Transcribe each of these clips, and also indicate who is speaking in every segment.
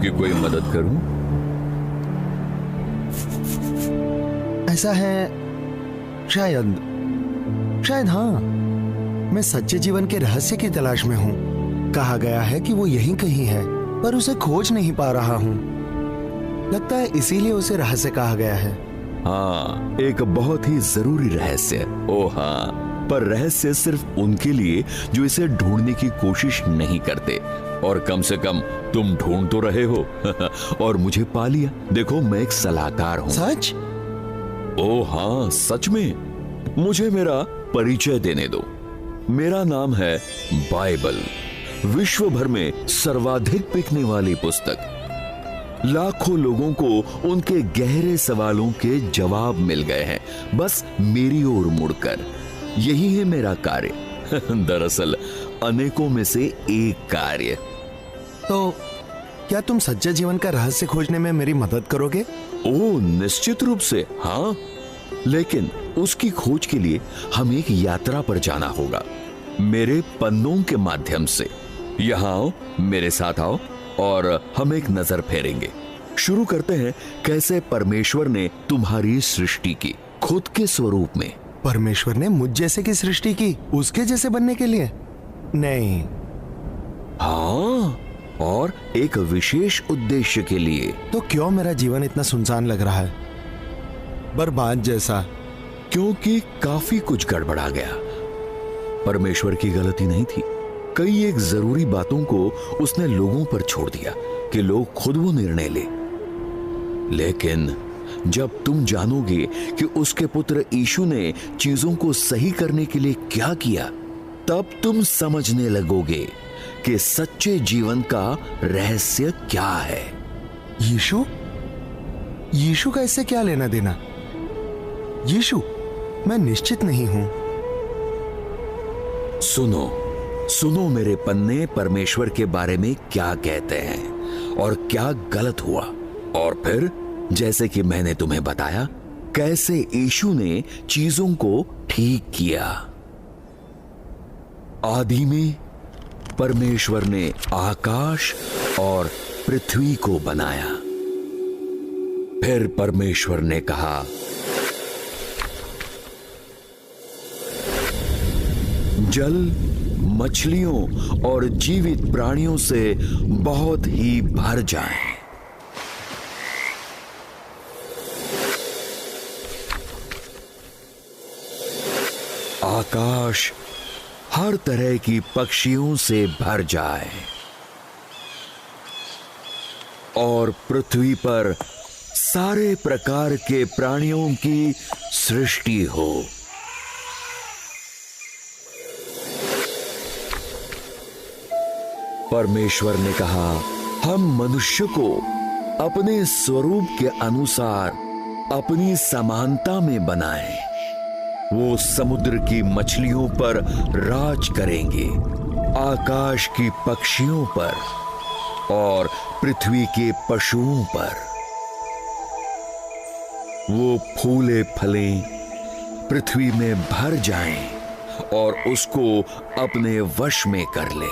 Speaker 1: आपकी कोई मदद करूं?
Speaker 2: ऐसा है, शायद हाँ, मैं सच्चे जीवन के रहस्य की तलाश में हूँ। कहा गया है कि वो यहीं कहीं है, पर उसे खोज नहीं पा रहा हूँ। लगता है इसीलिए उसे रहस्य कहा गया है।
Speaker 1: हाँ, एक बहुत ही जरूरी रहस्य। ओ हाँ, पर रहस्य सिर्फ उनके लिए जो इसे ढूंढने की कोशिश नहीं करते। और कम से कम तुम ढूंढ तो रहे हो और मुझे पा लिया। देखो, मैं एक सलाहकार हूँ।
Speaker 2: सच?
Speaker 1: ओ हाँ, सच में। मुझे मेरा परिचय देने दो। मेरा नाम है बाइबल, विश्व भर में सर्वाधिक बिकने वाली पुस्तक। लाखों लोगों को उनके गहरे सवालों के जवाब मिल गए हैं, बस मेरी ओर मुड़कर। यही है मेरा कार्य दरअसल अनेकों में से एक कार्य।
Speaker 2: तो क्या तुम सच्चे जीवन का रहस्य खोजने में मेरी मदद करोगे?
Speaker 1: ओ, निश्चित रूप से हाँ, लेकिन उसकी खोज के लिए हमें एक यात्रा पर जाना होगा, मेरे पन्नों के माध्यम से। यहाँ आओ, मेरे साथ आओ और हम एक नजर फेरेंगे। शुरू करते हैं कैसे परमेश्वर ने तुम्हारी सृष्टि की खुद के स्वरूप में।
Speaker 2: परमेश्वर ने मुझ जैसे की सृष्टि की उसके जैसे बनने के लिए? नहीं।
Speaker 1: हाँ, और एक विशेष उद्देश्य के लिए।
Speaker 2: तो क्यों मेरा जीवन इतना सुनसान लग रहा है, बर्बाद जैसा?
Speaker 1: क्योंकि काफी कुछ गड़बड़ा गया। परमेश्वर की गलती नहीं थी। कई एक जरूरी बातों को उसने लोगों पर छोड़ दिया कि लोग खुद वो निर्णय ले। लेकिन जब तुम जानोगे कि उसके पुत्र यीशु ने चीजों को सही करने के लिए क्या किया, तब तुम समझने लगोगे कि सच्चे जीवन का रहस्य क्या है।
Speaker 2: यीशु का इससे क्या लेना देना? यीशु, मैं निश्चित नहीं हूं।
Speaker 1: सुनो मेरे पन्ने परमेश्वर के बारे में क्या कहते हैं और क्या गलत हुआ। और फिर जैसे कि मैंने तुम्हें बताया, कैसे यीशु ने चीजों को ठीक किया। आदि में परमेश्वर ने आकाश और पृथ्वी को बनाया। फिर परमेश्वर ने कहा, जल, मछलियों और जीवित प्राणियों से बहुत ही भर जाए। आकाश हर तरह की पक्षियों से भर जाए और पृथ्वी पर सारे प्रकार के प्राणियों की सृष्टि हो। परमेश्वर ने कहा, हम मनुष्य को अपने स्वरूप के अनुसार अपनी समानता में बनाएं। वो समुद्र की मछलियों पर राज करेंगे, आकाश की पक्षियों पर और पृथ्वी के पशुओं पर। वो फूले फले पृथ्वी में भर जाएं और उसको अपने वश में कर ले।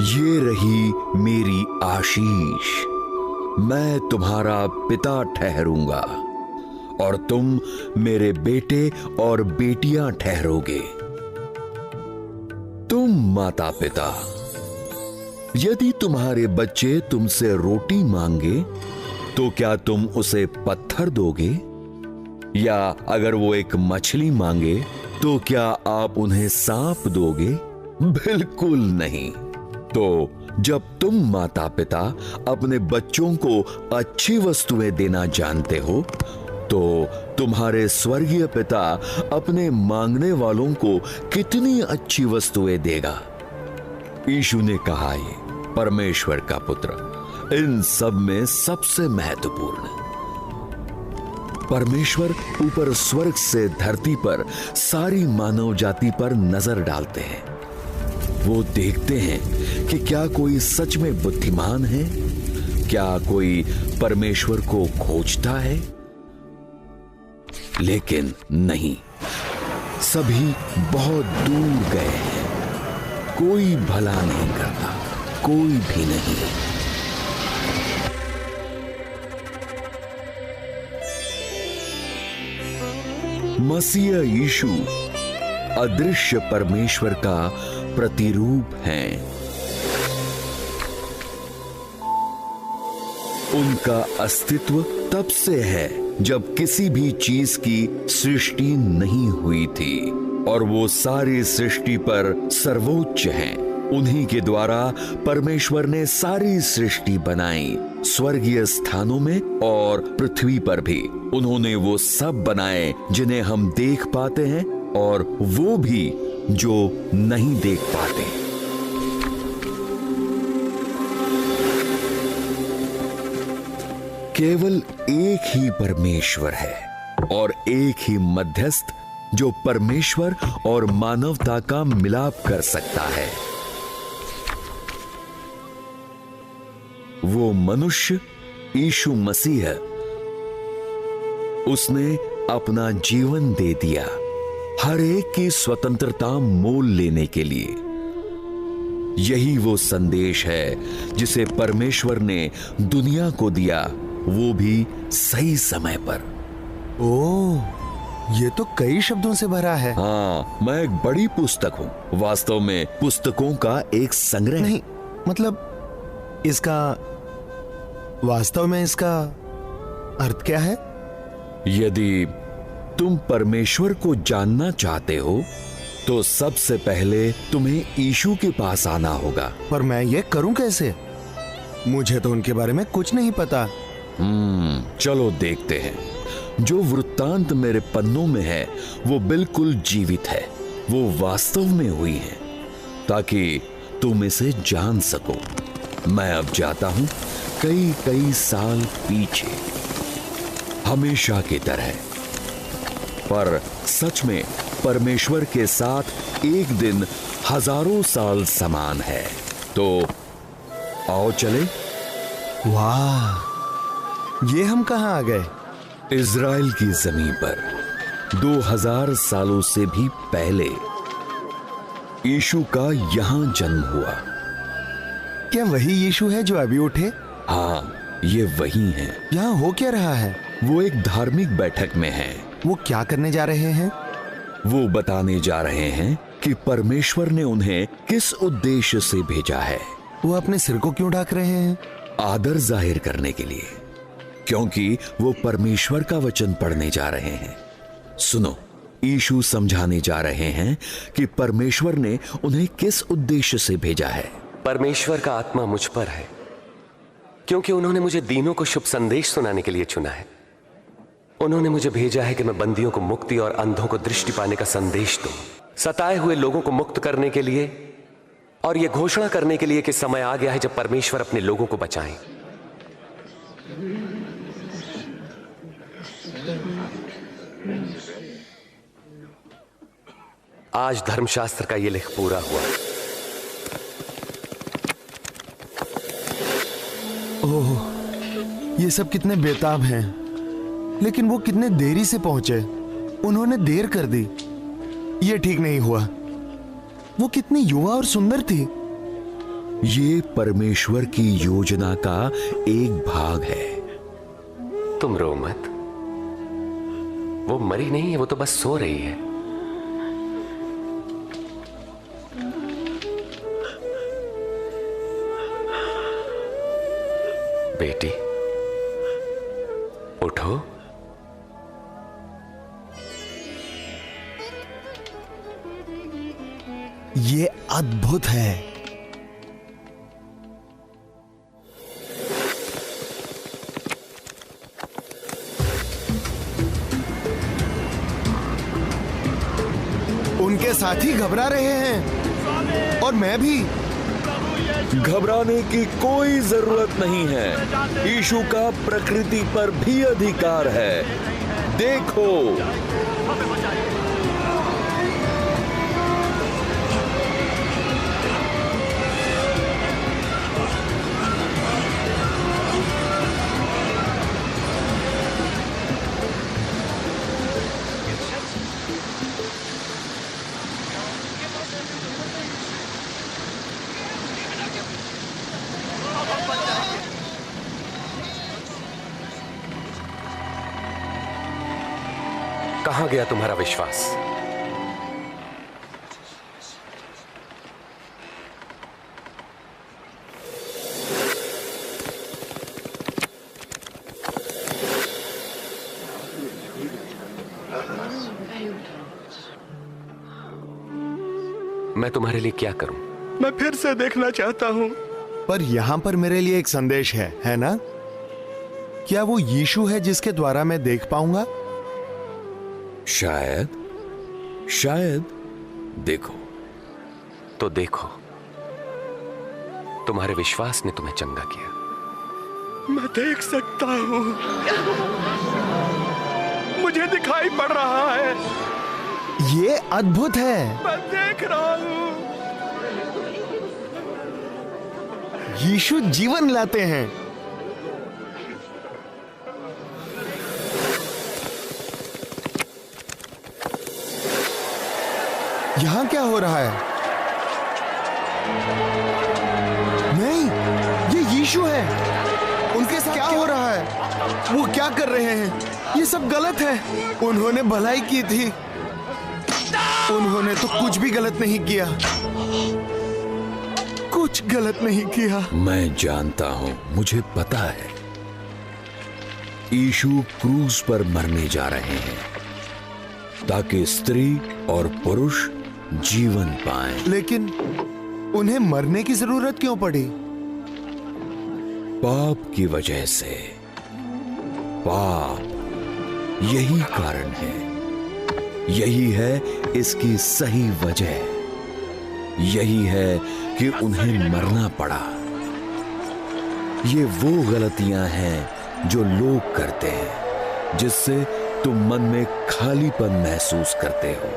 Speaker 1: ये रही मेरी आशीष। मैं तुम्हारा पिता ठहरूंगा और तुम मेरे बेटे और बेटियां ठहरोगे। तुम माता पिता, यदि तुम्हारे बच्चे तुमसे रोटी मांगे तो क्या तुम उसे पत्थर दोगे? या अगर वो एक मछली मांगे तो क्या आप उन्हें सांप दोगे? बिल्कुल नहीं। तो जब तुम माता पिता अपने बच्चों को अच्छी वस्तुएं देना जानते हो, तो तुम्हारे स्वर्गीय पिता अपने मांगने वालों को कितनी अच्छी वस्तुएं देगा। यीशु ने कहा, ये परमेश्वर का पुत्र इन सब में सबसे महत्वपूर्ण। परमेश्वर ऊपर स्वर्ग से धरती पर सारी मानव जाति पर नजर डालते हैं। वो देखते हैं कि क्या कोई सच में बुद्धिमान है, क्या कोई परमेश्वर को खोजता है। लेकिन नहीं, सभी बहुत दूर गए हैं। कोई भला नहीं करता, कोई भी नहीं। मसीह यीशु अदृश्य परमेश्वर का प्रतिरूप हैं। उनका अस्तित्व तब से है जब किसी भी चीज की सृष्टि नहीं हुई थी और वो सारी सृष्टि पर सर्वोच्च हैं। उन्हीं के द्वारा परमेश्वर ने सारी सृष्टि बनाई, स्वर्गीय स्थानों में और पृथ्वी पर भी। उन्होंने वो सब बनाए जिन्हें हम देख पाते हैं और वो भी जो नहीं देख पाते। केवल एक ही परमेश्वर है और एक ही मध्यस्थ जो परमेश्वर और मानवता का मिलाप कर सकता है। वो मनुष्य यीशु मसीह, उसने अपना जीवन दे दिया हर एक की स्वतंत्रता मोल लेने के लिए। यही वो संदेश है जिसे परमेश्वर ने दुनिया को दिया, वो भी सही समय पर।
Speaker 2: ओह, ये तो कई शब्दों से भरा है।
Speaker 1: हाँ, मैं एक बड़ी पुस्तक हूं, वास्तव में पुस्तकों का एक संग्रह।
Speaker 2: नहीं, मतलब इसका वास्तव में इसका अर्थ क्या है?
Speaker 1: यदि तुम परमेश्वर को जानना चाहते हो तो सबसे पहले तुम्हें यीशु के पास आना होगा।
Speaker 2: पर मैं ये करूं कैसे? मुझे तो उनके बारे में कुछ नहीं पता।
Speaker 1: चलो देखते हैं। जो वृत्तांत मेरे पन्नों में है वो बिल्कुल जीवित है, वो वास्तव में हुई है, ताकि तुम इसे जान सको। मैं अब जाता हूं कई कई साल पीछे, हमेशा की तरह। पर सच में परमेश्वर के साथ एक दिन हजारों साल समान है। तो आओ चले।
Speaker 2: वाह, ये हम कहां आ गए?
Speaker 1: इज़राइल की जमीन पर 2000 सालों से भी पहले यीशु का यहां जन्म हुआ।
Speaker 2: क्या वही यीशु है जो अभी उठे?
Speaker 1: हाँ, ये वही है।
Speaker 2: यहाँ हो क्या रहा है?
Speaker 1: वो एक धार्मिक बैठक में है।
Speaker 2: वो क्या करने जा रहे हैं?
Speaker 1: वो बताने जा रहे हैं कि परमेश्वर ने उन्हें किस उद्देश्य से भेजा है।
Speaker 2: वो अपने सिर को क्यों ढक रहे हैं?
Speaker 1: आदर जाहिर करने के लिए, क्योंकि वो परमेश्वर का वचन पढ़ने जा रहे हैं। सुनो, यीशु समझाने जा रहे हैं कि परमेश्वर ने उन्हें किस उद्देश्य से भेजा है।
Speaker 3: परमेश्वर का आत्मा मुझ पर है, क्योंकि उन्होंने मुझे दीनों को शुभ संदेश सुनाने के लिए चुना है। उन्होंने मुझे भेजा है कि मैं बंदियों को मुक्ति और अंधों को दृष्टि पाने का संदेश दूं, सताए हुए लोगों को मुक्त करने के लिए, और यह घोषणा करने के लिए कि समय आ गया है जब परमेश्वर अपने लोगों को बचाएं। आज धर्मशास्त्र का यह लेख पूरा हुआ।
Speaker 2: ओह, ये सब कितने बेताब हैं। लेकिन वो कितने देरी से पहुंचे। उन्होंने देर कर दी। ये ठीक नहीं हुआ। वो कितनी युवा और सुंदर थी।
Speaker 1: ये परमेश्वर की योजना का एक भाग है।
Speaker 3: तुम रो मत, वो मरी नहीं है, वो तो बस सो रही है। बेटी, उठो।
Speaker 2: ये अद्भुत है। उनके साथी घबरा रहे हैं और मैं भी।
Speaker 1: घबराने की कोई जरूरत नहीं है। यीशु का प्रकृति पर भी अधिकार है। देखो,
Speaker 3: कहां गया तुम्हारा विश्वास? मैं तुम्हारे लिए क्या करूं?
Speaker 2: मैं फिर से देखना चाहता हूं। पर यहां पर मेरे लिए एक संदेश है ना? क्या वो यीशु है जिसके द्वारा मैं देख पाऊंगा?
Speaker 1: शायद देखो।
Speaker 3: तो देखो, तुम्हारे विश्वास ने तुम्हें चंगा किया।
Speaker 2: मैं देख सकता हूं, मुझे दिखाई पड़ रहा है। ये अद्भुत है। मैं देख रहा हूं। यीशु जीवन लाते हैं। यहां क्या हो रहा है? नहीं, ये यीशु है। उनके साथ क्या हो रहा है? वो क्या कर रहे हैं? ये सब गलत है। उन्होंने भलाई की थी। उन्होंने तो कुछ भी गलत नहीं किया। कुछ गलत नहीं किया।
Speaker 1: मैं जानता हूं, मुझे पता है। यीशु क्रूस पर मरने जा रहे हैं ताकि स्त्री और पुरुष जीवन पाएं।
Speaker 2: लेकिन उन्हें मरने की जरूरत क्यों पड़ी?
Speaker 1: पाप की वजह से। पाप, यही कारण है। यही है इसकी सही वजह। यही है कि उन्हें मरना पड़ा। ये वो गलतियां हैं जो लोग करते हैं, जिससे तुम मन में खालीपन महसूस करते हो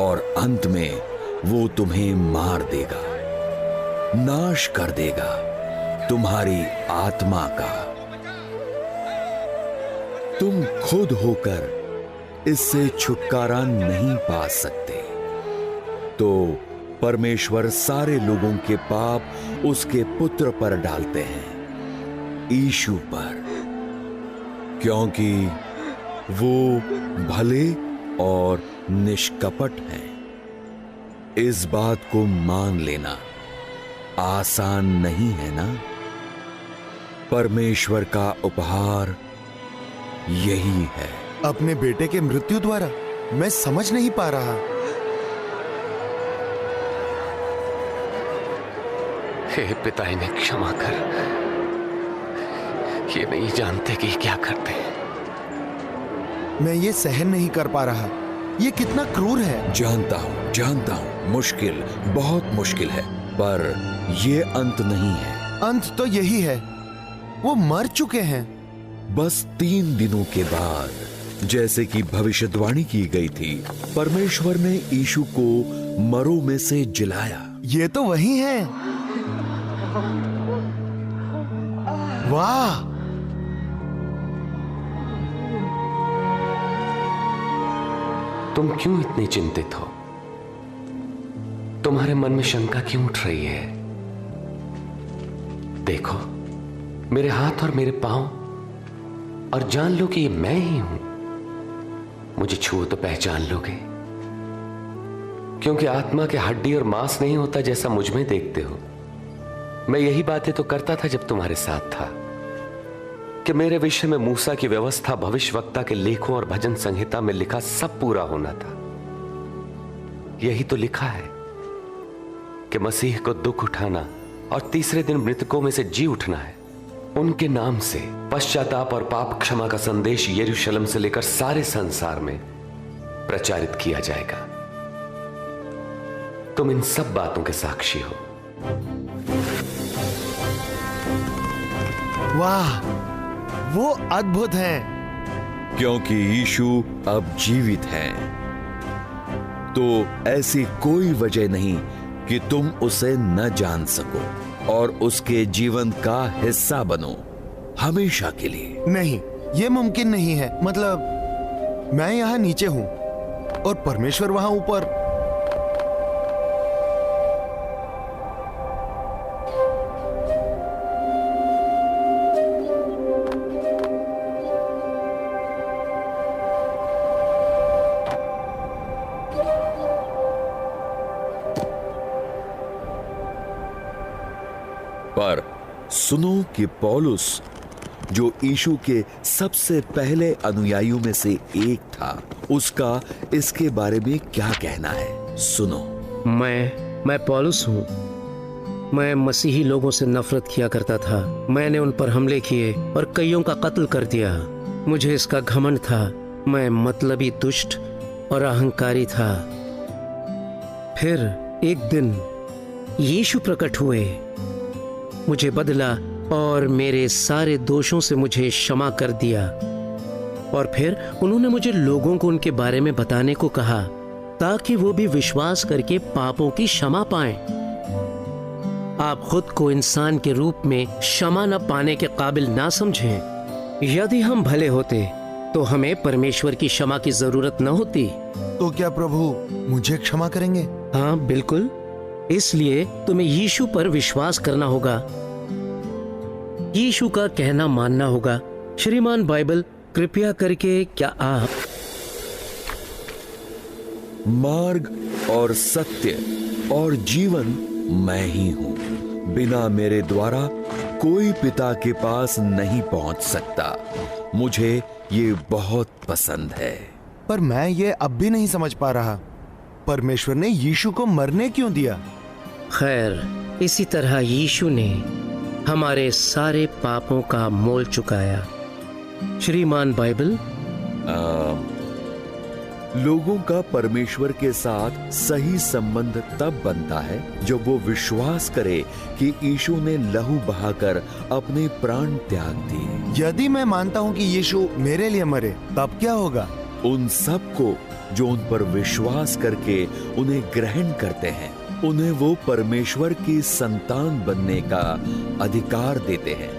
Speaker 1: और अंत में वो तुम्हें मार देगा, नाश कर देगा तुम्हारी आत्मा का। तुम खुद होकर इससे छुटकारा नहीं पा सकते। तो परमेश्वर सारे लोगों के पाप उसके पुत्र पर डालते हैं, यीशु पर, क्योंकि वो भले और निष्कपट हैं। इस बात को मान लेना आसान नहीं है ना? परमेश्वर का उपहार यही है।
Speaker 2: अपने बेटे के मृत्यु द्वारा? मैं समझ नहीं पा रहा।
Speaker 3: हे पिता, इन्हें क्षमा कर। ये नहीं जानते कि क्या करते हैं।
Speaker 2: मैं ये सहन नहीं कर पा रहा। ये कितना क्रूर है।
Speaker 1: जानता हूं, मुश्किल, बहुत मुश्किल है, पर ये अंत नहीं है।
Speaker 2: अंत तो यही है, वो मर चुके हैं।
Speaker 1: बस 3 दिनों के बाद, जैसे कि भविष्यवाणी की गई थी, परमेश्वर ने यीशु को मरों में से जिलाया।
Speaker 2: ये तो वही है। वाह!
Speaker 3: तुम क्यों इतने चिंतित हो? तुम्हारे मन में शंका क्यों उठ रही है? देखो, मेरे हाथ और मेरे पांव, और जान लो कि ये मैं ही हूं। मुझे छुओ तो पहचान लोगे, क्योंकि आत्मा के हड्डी और मांस नहीं होता जैसा मुझ में देखते हो। मैं यही बातें तो करता था जब तुम्हारे साथ था, कि मेरे विषय में मूसा की व्यवस्था, भविष्यवक्ता के लेखों और भजन संहिता में लिखा सब पूरा होना था। यही तो लिखा है कि मसीह को दुख उठाना और तीसरे दिन मृतकों में से जी उठना है। उनके नाम से पश्चाताप और पाप क्षमा का संदेश यरूशलेम से लेकर सारे संसार में प्रचारित किया जाएगा। तुम इन सब बातों के साक्षी हो।
Speaker 2: वाह, वो अद्भुत है।
Speaker 1: क्योंकि यीशु अब जीवित हैं, तो ऐसी कोई वजह नहीं कि तुम उसे न जान सको और उसके जीवन का हिस्सा बनो हमेशा के लिए।
Speaker 2: नहीं, ये मुमकिन नहीं है। मतलब मैं यहां नीचे हूं और परमेश्वर वहां ऊपर।
Speaker 1: सुनो कि पौलुस, जो यीशु के सबसे पहले अनुयायियों में से एक था, उसका इसके बारे में क्या कहना है। सुनो।
Speaker 4: मैं पौलुस हूँ। मैं मसीही लोगों से नफरत किया करता था। मैंने उन पर हमले किए और कईयों का कत्ल कर दिया। मुझे इसका घमंड था। मैं मतलबी, दुष्ट और अहंकारी था। फिर एक दिन यीशु प्रकट हुए, मुझे बदला और मेरे सारे दोषों से मुझे क्षमा कर दिया। और फिर उन्होंने मुझे लोगों को उनके बारे में बताने को कहा, ताकि वो भी विश्वास करके पापों की क्षमा पाएं। आप खुद को इंसान के रूप में क्षमा न पाने के काबिल ना समझें। यदि हम भले होते तो हमें परमेश्वर की क्षमा की जरूरत न होती।
Speaker 2: तो क्या प्रभु मुझे क्षमा करेंगे?
Speaker 4: हाँ, बिल्कुल। इसलिए तुम्हें यीशु पर विश्वास करना होगा, यीशु का कहना मानना होगा। श्रीमान बाइबल, कृपया करके क्या आप
Speaker 1: मार्ग और सत्य और जीवन मैं ही हूं। बिना मेरे द्वारा कोई पिता के पास नहीं पहुंच सकता। मुझे ये बहुत पसंद है।
Speaker 2: पर मैं ये अब भी नहीं समझ पा रहा, परमेश्वर ने यीशु को मरने क्यों दिया?
Speaker 4: खैर, इसी तरह यीशु ने हमारे सारे पापों का मोल चुकाया। श्रीमान बाइबल,
Speaker 1: लोगों का परमेश्वर के साथ सही संबंध तब बनता है जब वो विश्वास करे कि यीशु ने लहू बहाकर अपने प्राण त्याग दिए।
Speaker 2: यदि मैं मानता हूँ कि यीशु मेरे लिए मरे, तब क्या होगा?
Speaker 1: उन सबको जो उन पर विश्वास करके उन्हें ग्रहण करते हैं, उन्हें वो परमेश्वर की संतान बनने का अधिकार देते हैं।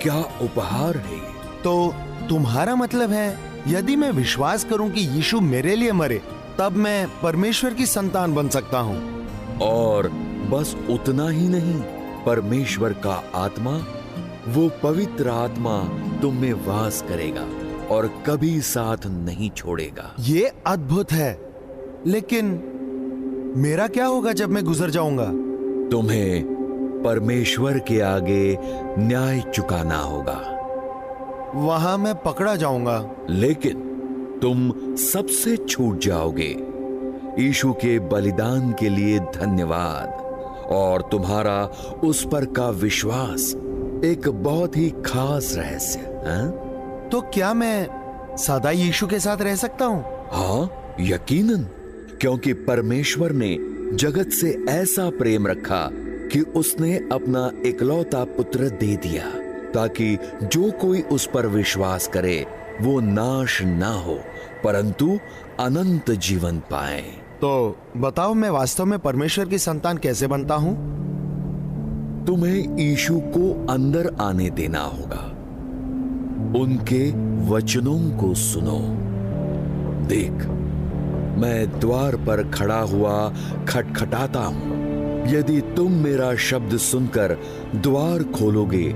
Speaker 1: क्या उपहार है ये!
Speaker 2: तो तुम्हारा मतलब है यदि मैं विश्वास करूं कि यीशु मेरे लिए मरे, तब मैं परमेश्वर की संतान बन सकता हूं?
Speaker 1: और बस उतना ही नहीं, परमेश्वर का आत्मा, वो पवित्र आत्मा तुम में वास करेगा और कभी साथ नहीं छोड़ेगा।
Speaker 2: ये अद्भुत है। लेकिन मेरा क्या होगा जब मैं गुजर जाऊंगा?
Speaker 1: तुम्हें परमेश्वर के आगे न्याय चुकाना होगा।
Speaker 2: वहां मैं पकड़ा जाऊंगा।
Speaker 1: लेकिन तुम सबसे छूट जाओगे। यीशु के बलिदान के लिए धन्यवाद और तुम्हारा उस पर का विश्वास एक बहुत ही खास रहस्य है।
Speaker 2: तो क्या मैं सदा यीशु के साथ रह सकता हूँ?
Speaker 1: हाँ, यकीनन, क्योंकि परमेश्वर ने जगत से ऐसा प्रेम रखा कि उसने अपना इकलौता पुत्र दे दिया, ताकि जो कोई उस पर विश्वास करे वो नाश ना हो, परंतु अनंत जीवन पाए।
Speaker 2: तो बताओ, मैं वास्तव में परमेश्वर की संतान कैसे बनता हूँ?
Speaker 1: तुम्हें यीशु को अंदर आने देना होगा। उनके वचनों को सुनो। देख, मैं द्वार पर खड़ा हुआ खटखटाता हूँ। यदि तुम मेरा शब्द सुनकर द्वार खोलोगे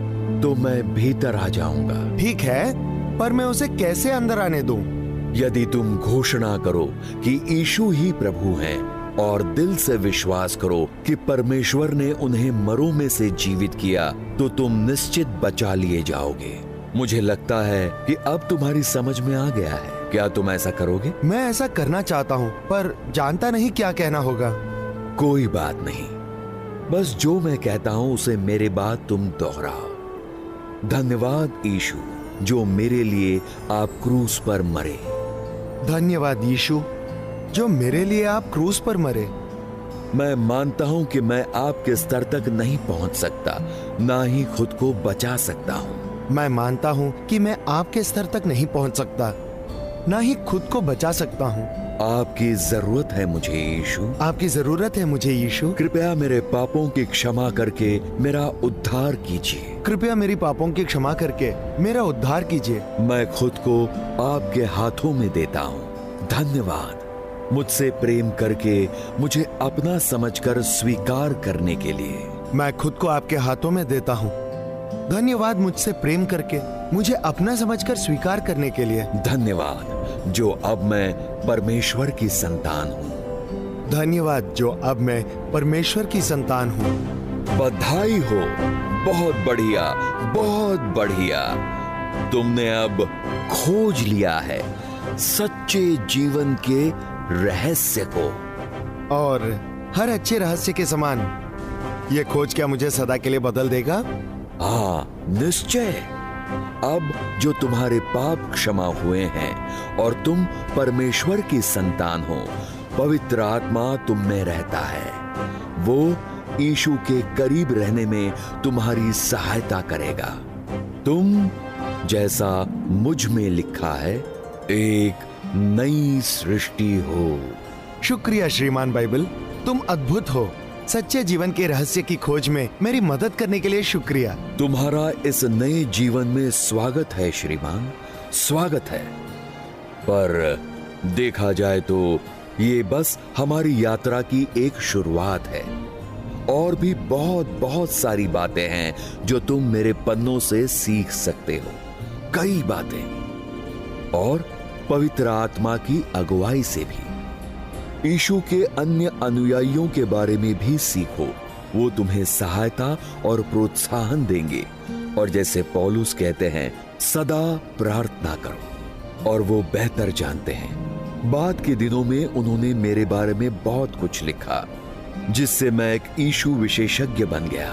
Speaker 1: तो मैं भीतर आ जाऊंगा।
Speaker 2: ठीक है, पर मैं उसे कैसे अंदर आने दूं?
Speaker 1: यदि तुम घोषणा करो कि यीशु ही प्रभु हैं और दिल से विश्वास करो कि परमेश्वर ने उन्हें मरों में से जीवित किया, तो तुम निश्चित बचा लिए जाओगे। मुझे लगता है कि अब तुम्हारी समझ में आ गया है। क्या तुम ऐसा करोगे?
Speaker 2: मैं ऐसा करना चाहता हूँ, पर जानता नहीं क्या कहना होगा।
Speaker 1: कोई बात नहीं, बस जो मैं कहता हूँ उसे मेरे बाद तुम दोहराओ। धन्यवाद यीशु, जो मेरे लिए आप क्रूस पर मरे।
Speaker 2: धन्यवाद यीशु, जो मेरे लिए आप क्रूस पर मरे।
Speaker 1: मैं मानता हूं कि मैं आपके स्तर तक नहीं पहुंच सकता, ना ही खुद को बचा सकता हूं।
Speaker 2: मैं मानता हूं कि मैं आपके स्तर तक नहीं पहुंच सकता, ना ही खुद को बचा सकता हूं।
Speaker 1: आपकी जरूरत है मुझे यीशु।
Speaker 2: आपकी जरूरत है मुझे यीशु।
Speaker 1: कृपया मेरे पापों की क्षमा करके मेरा उद्धार कीजिए।
Speaker 2: कृपया मेरी पापों की क्षमा करके मेरा उद्धार कीजिए।
Speaker 1: मैं खुद को आपके हाथों में देता हूँ। धन्यवाद मुझसे प्रेम करके मुझे अपना समझकर स्वीकार करने के लिए।
Speaker 2: मैं खुद को आपके हाथों में देता हूँ। धन्यवाद मुझसे प्रेम करके मुझे अपना समझकर स्वीकार करने के लिए।
Speaker 1: धन्यवाद जो अब मैं परमेश्वर की संतान हूँ।
Speaker 2: धन्यवाद जो अब मैं परमेश्वर की संतान हूँ।
Speaker 1: बधाई हो बहुत बढ़िया, बहुत बढ़िया। तुमने अब खोज लिया है सच्चे जीवन के रहस्य को।
Speaker 2: और हर अच्छे रहस्य के समान ये खोज क्या मुझे सदा के लिए बदल देगा?
Speaker 1: हाँ, निश्चय। अब जो तुम्हारे पाप क्षमा हुए हैं और तुम परमेश्वर की संतान हो, पवित्र आत्मा तुम में रहता है। वो यीशु के करीब रहने में तुम्हारी सहायता करेगा। तुम, जैसा मुझ में लिखा है, एक नई सृष्टि हो।
Speaker 2: शुक्रिया श्रीमान बाइबल, तुम अद्भुत हो। सच्चे जीवन के रहस्य की खोज में मेरी मदद करने के लिए शुक्रिया।
Speaker 1: तुम्हारा इस नए जीवन में स्वागत है श्रीमान, स्वागत है। पर देखा जाए तो ये बस हमारी यात्रा की एक शुरुआत है। और भी बहुत बहुत सारी बातें हैं जो तुम मेरे पन्नों से सीख सकते हो। कई बातें, और पवित्र आत्मा की अगुवाई से भी। यीशु के अन्य अनुयायियों के बारे में भी सीखो। वो तुम्हें सहायता और प्रोत्साहन देंगे। और जैसे पौलुस कहते हैं, सदा प्रार्थना करो। और वो बेहतर जानते हैं। बाद के दिनों में उन्होंने मेरे बारे में बहुत कुछ लिखा, जिससे मैं एक यीशु विशेषज्ञ बन गया।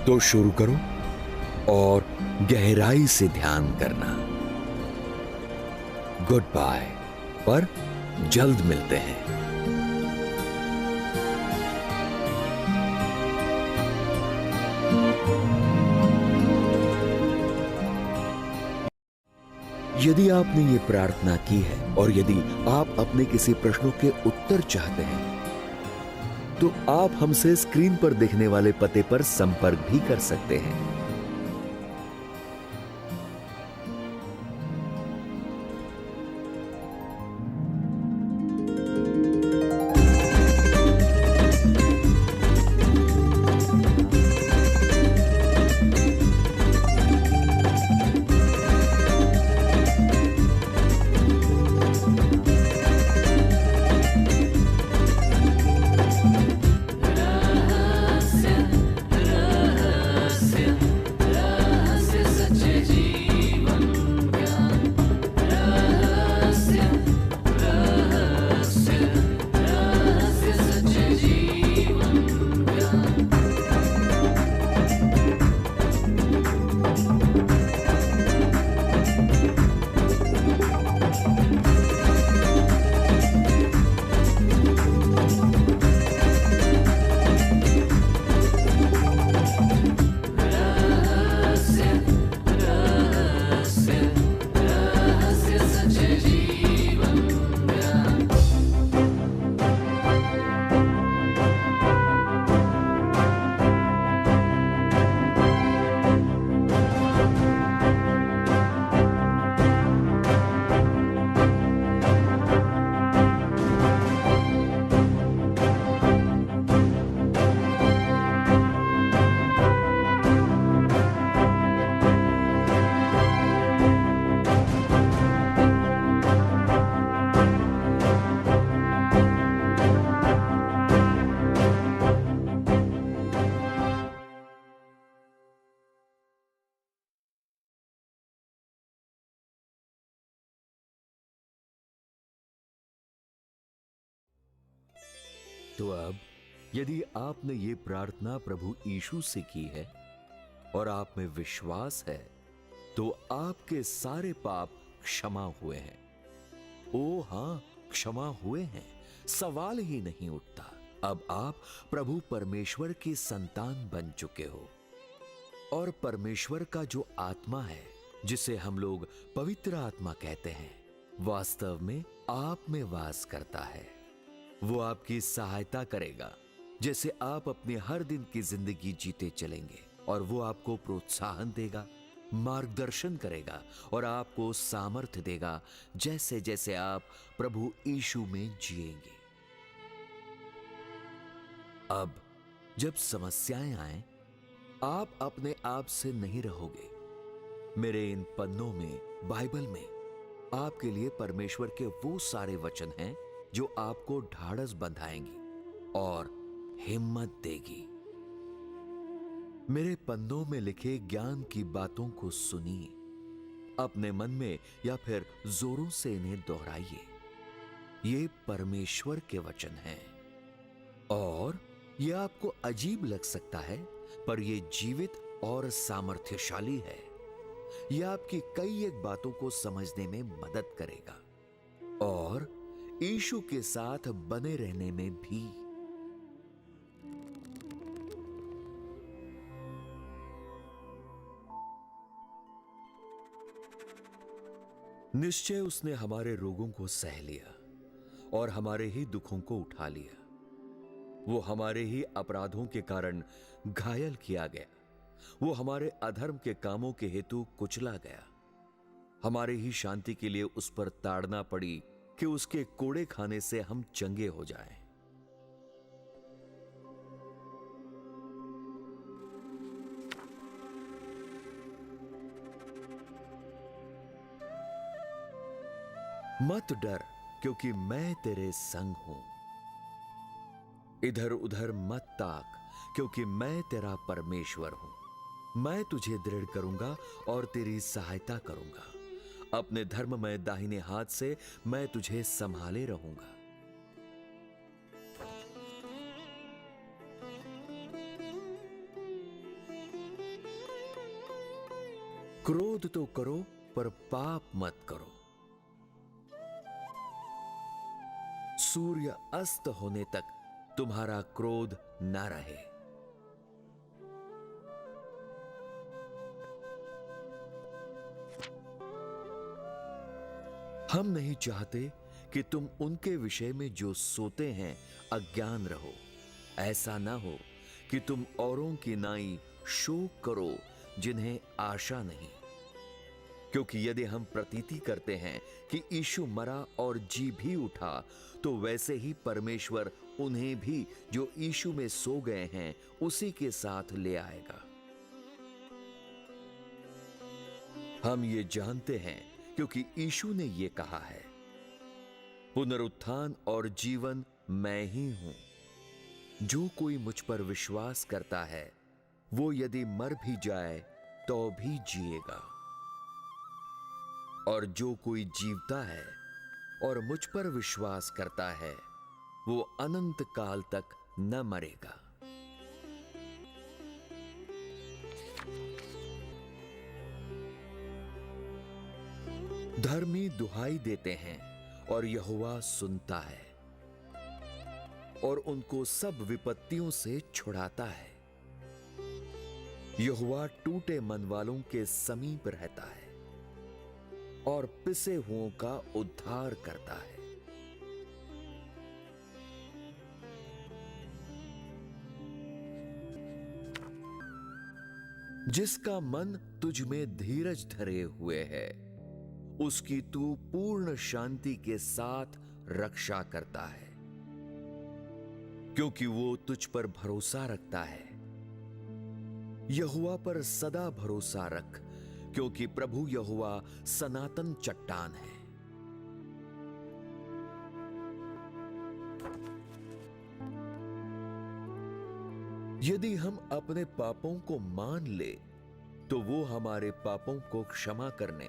Speaker 1: तो शुरू करो और गहराई से ध्यान करना। गुड बाय, पर जल्द मिलते हैं। यदि आपने ये प्रार्थना की है और यदि आप अपने किसी प्रश्नों के उत्तर चाहते हैं, तो आप हमसे स्क्रीन पर दिखने वाले पते पर संपर्क भी कर सकते हैं। तो अब यदि आपने ये प्रार्थना प्रभु यीशु से की है और आप में विश्वास है, तो आपके सारे पाप क्षमा हुए हैं। ओ हां, क्षमा हुए हैं, सवाल ही नहीं उठता। अब आप प्रभु परमेश्वर की संतान बन चुके हो। और परमेश्वर का जो आत्मा है, जिसे हम लोग पवित्र आत्मा कहते हैं, वास्तव में आप में वास करता है। वो आपकी सहायता करेगा जैसे आप अपने हर दिन की जिंदगी जीते चलेंगे। और वो आपको प्रोत्साहन देगा, मार्गदर्शन करेगा और आपको सामर्थ्य देगा जैसे जैसे आप प्रभु यीशु में जिएंगे। अब जब समस्याएं आए, आप अपने आप से नहीं रहोगे। मेरे इन पन्नों में, बाइबल में, आपके लिए परमेश्वर के वो सारे वचन हैं जो आपको ढाढ़स बंधाएंगी और हिम्मत देगी। मेरे पन्नों में लिखे ज्ञान की बातों को सुनिए, अपने मन में या फिर जोरों से इन्हें दोहराइए। ये परमेश्वर के वचन हैं और यह आपको अजीब लग सकता है, पर यह जीवित और सामर्थ्यशाली है। यह आपकी कई एक बातों को समझने में मदद करेगा और यीशु के साथ बने रहने में भी। निश्चय उसने हमारे रोगों को सह लिया और हमारे ही दुखों को उठा लिया। वो हमारे ही अपराधों के कारण घायल किया गया, वो हमारे अधर्म के कामों के हेतु कुचला गया। हमारे ही शांति के लिए उस पर ताड़ना पड़ी कि उसके कोड़े खाने से हम चंगे हो जाएं। मत डर, क्योंकि मैं तेरे संग हूं। इधर उधर मत ताक, क्योंकि मैं तेरा परमेश्वर हूं। मैं तुझे दृढ़ करूंगा और तेरी सहायता करूंगा। अपने धर्ममय दाहिने हाथ से मैं तुझे संभाले रहूंगा। क्रोध तो करो, पर पाप मत करो। सूर्य अस्त होने तक तुम्हारा क्रोध न रहे। हम नहीं चाहते कि तुम उनके विषय में जो सोते हैं अज्ञान रहो। ऐसा ना हो कि तुम औरों की नाई शोक करो जिन्हें आशा नहीं। क्योंकि यदि हम प्रतीति करते हैं कि यीशु मरा और जी भी उठा, तो वैसे ही परमेश्वर उन्हें भी जो यीशु में सो गए हैं उसी के साथ ले आएगा। हम ये जानते हैं क्योंकि यीशु ने ये कहा है, पुनरुत्थान और जीवन मैं ही हूं। जो कोई मुझ पर विश्वास करता है, वो यदि मर भी जाए तो भी जिएगा। और जो कोई जीवता है और मुझ पर विश्वास करता है, वो अनंत काल तक न मरेगा। धर्मी दुहाई देते हैं और यहोवा सुनता है और उनको सब विपत्तियों से छुड़ाता है। यहोवा टूटे मन वालों के समीप रहता है और पिसे हुओं का उद्धार करता है। जिसका मन तुझ में धीरज धरे हुए है, उसकी तू पूर्ण शांति के साथ रक्षा करता है, क्योंकि वो तुझ पर भरोसा रखता है। यहोवा पर सदा भरोसा रख, क्योंकि प्रभु यहोवा सनातन चट्टान है। यदि हम अपने पापों को मान ले, तो वो हमारे पापों को क्षमा करने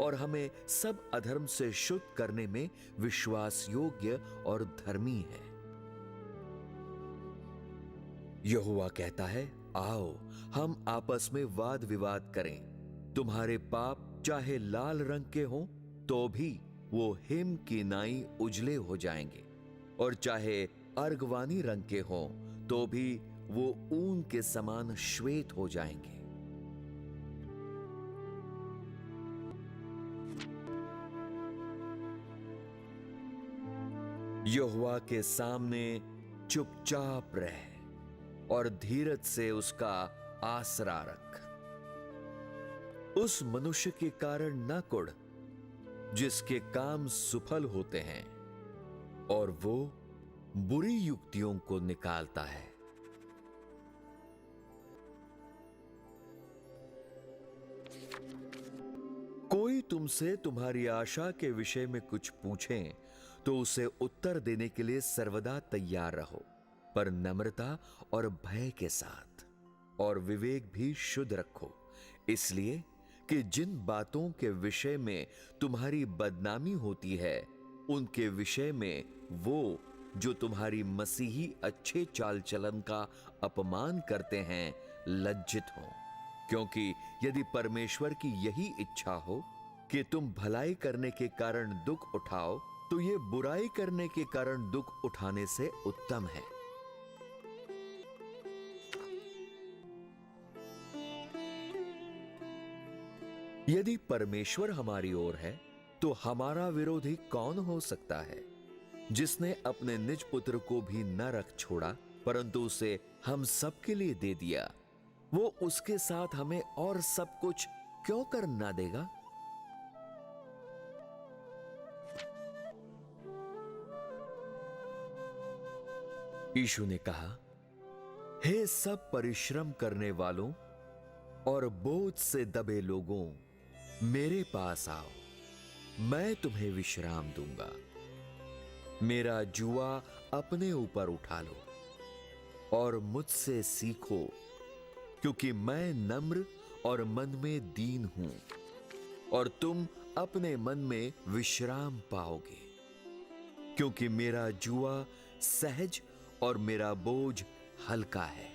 Speaker 1: और हमें सब अधर्म से शुद्ध करने में विश्वास योग्य और धर्मी है। यहोवा कहता है, आओ हम आपस में वाद विवाद करें। तुम्हारे पाप चाहे लाल रंग के हों तो भी वो हिम की नाई उजले हो जाएंगे, और चाहे अर्गवानी रंग के हों तो भी वो ऊन के समान श्वेत हो जाएंगे। यहोवा के सामने चुपचाप रह और धीरज से उसका आसरा रख। उस मनुष्य के कारण न कुढ़ जिसके काम सुफल होते हैं और वो बुरी युक्तियों को निकालता है। कोई तुमसे तुम्हारी आशा के विषय में कुछ पूछे तो उसे उत्तर देने के लिए सर्वदा तैयार रहो, पर नम्रता और भय के साथ। और विवेक भी शुद्ध रखो, इसलिए कि जिन बातों के विषय में तुम्हारी बदनामी होती है, उनके विषय में वो जो तुम्हारी मसीही अच्छे चाल चलन का अपमान करते हैं लज्जित हो। क्योंकि यदि परमेश्वर की यही इच्छा हो कि तुम भलाई करने के कारण दुख उठाओ, तो ये बुराई करने के कारण दुख उठाने से उत्तम है। यदि परमेश्वर हमारी ओर है, तो हमारा विरोधी कौन हो सकता है? जिसने अपने निज पुत्र को भी न रख छोड़ा, परंतु उसे हम सब के लिए दे दिया, वो उसके साथ हमें और सब कुछ क्यों कर ना देगा? यीशु ने कहा, हे सब परिश्रम करने वालों और बोझ से दबे लोगों, मेरे पास आओ, मैं तुम्हें विश्राम दूंगा। मेरा जुआ अपने ऊपर उठा लो और मुझसे सीखो, क्योंकि मैं नम्र और मन में दीन हूं, और तुम अपने मन में विश्राम पाओगे। क्योंकि मेरा जुआ सहज और मेरा बोझ हल्का है।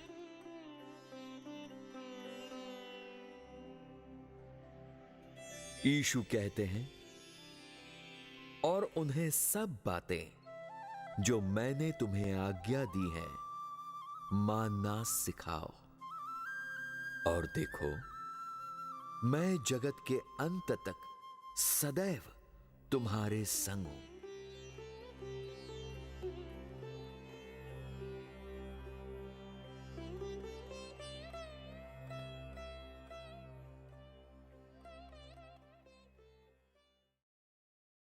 Speaker 1: यीशु कहते हैं, और उन्हें सब बातें जो मैंने तुम्हें आज्ञा दी है मानना सिखाओ। और देखो, मैं जगत के अंत तक सदैव तुम्हारे संग हूं।